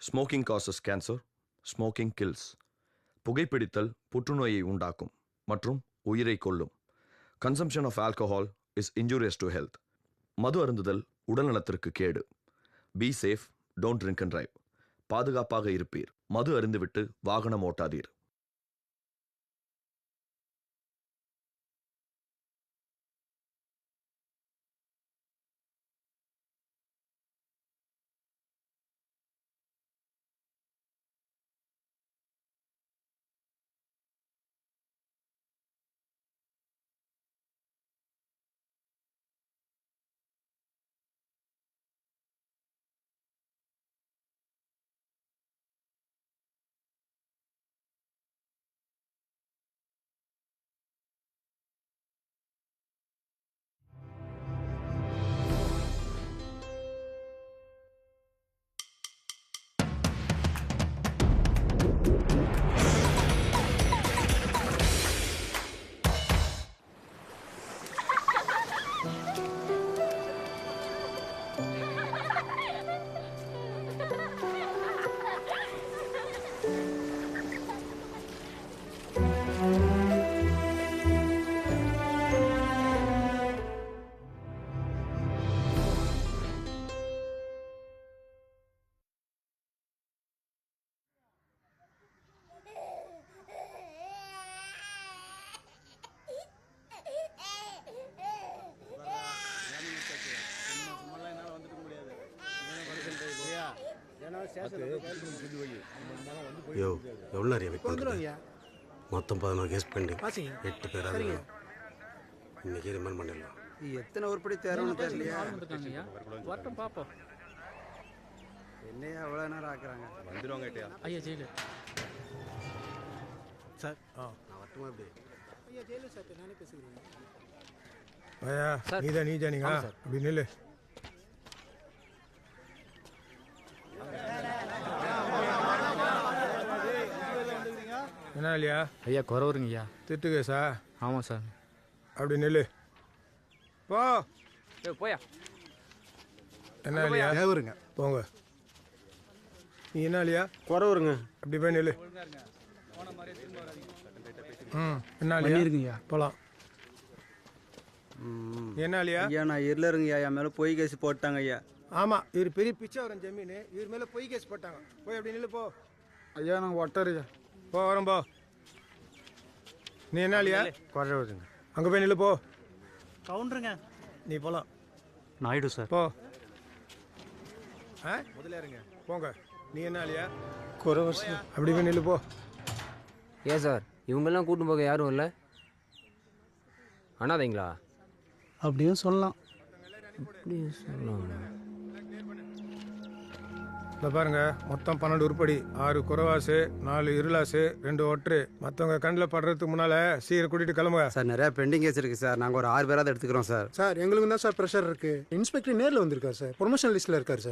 Smoking causes cancer, smoking kills. புகைப்பிடித்தல் புற்றுநோயை உண்டாக்கும் மற்றும் உயிரை கொல்லும். Consumption of alcohol is injurious to health. மது அருந்துதல் உடல்நலத்திற்கு கேடு. Be safe, don't drink and drive. பாதுகாப்பாக இருப்பீர். மது அருந்துவிட்டு வாகனம் ஓட்டாதீர். யோ எவ்வளோ நிறைய வெயிட் பண்ணுறீங்க? மொத்தம் 11 கேஸ் பெண்டிங், 8 பேர் அது இன்னைக்கு ரிமைண்ட் பண்ணிடலாம். எத்தனை உருப்படி தேர்வுன்னு தெரியலையா? வரட்டும் பாப்போம். என்னையா எவ்வளோ நேரம் ஆக்குறாங்க? வந்துடுவாங்க ஐயா ஜெயிலு சார். நான் வரட்டுமா எப்படி? ஐயா ஜெயிலு சார், நானே பேசுகிறேன். ஐயா நீதான் நீங்க அப்படி நில்லு. என்ன இல்லையா ஐயா குறவுருங்கய்யா. திட்டு கேசா? ஆமாம் சார். அப்படி நில்லு. போ. போயா. என்ன இல்லையா? தேவருங்க போங்க. நீ என்ன இல்லையா? குறவருங்க. அப்படி போய் நில்லு. என்ன இல்லையா? போலாம். என்ன இல்லையா? ஐயா நான் இருளருங்கய்யா, என் மேலே பொய் கேஸ் போட்டாங்க ஐயா. ஆமாம், இவர் பெரிய பிச்சை வரும் ஜமீன், இவர் மேலே பொய் கேஸ் போட்டாங்க. போய் அப்படி நில்லு. போ. ஐயா நாங்கள் ஒட்டருங்க. போ வரோம் போ. நீ என்ன இல்லையா? குறவுருங்க. அங்கே போய் நில்லு. போ. கவுண்டருங்க. நீ போகலாம். நாயுடு சார். போ. முதலியாருங்க போங்க. நீ என்ன இல்லையா? குறவர் சார். அப்படி போய் நில்லு. போ. ஏன் சார் இவங்கெல்லாம் கூட்டும் போக யாரும் இல்லை? அண்ணாதைங்களா? அப்படியும் சொல்லலாம். அப்படியே சொல்லலாம். இந்த பாருங்க, மொத்தம் 12 உருப்படி, 6 குறவாசு, 4 இருளாசு, 2 ஒற்று. மற்றவங்க கண்ணில் படுறதுக்கு முன்னால சீக்கிரம் கூட்டிட்டு கிளம்புங்க. சார் நிறையா பெண்டிங் கேஸ் இருக்குது சார், நாங்கள் ஒரு 6 பேராக எடுத்துக்கிறோம் சார். சார் எங்களுக்கு தான் சார் ப்ரெஷர் இருக்குது. இன்ஸ்பெக்டர் நேரில் வந்திருக்காரு சார், ப்ரொமோஷன் லிஸ்ட்டில் இருக்கார் சார்.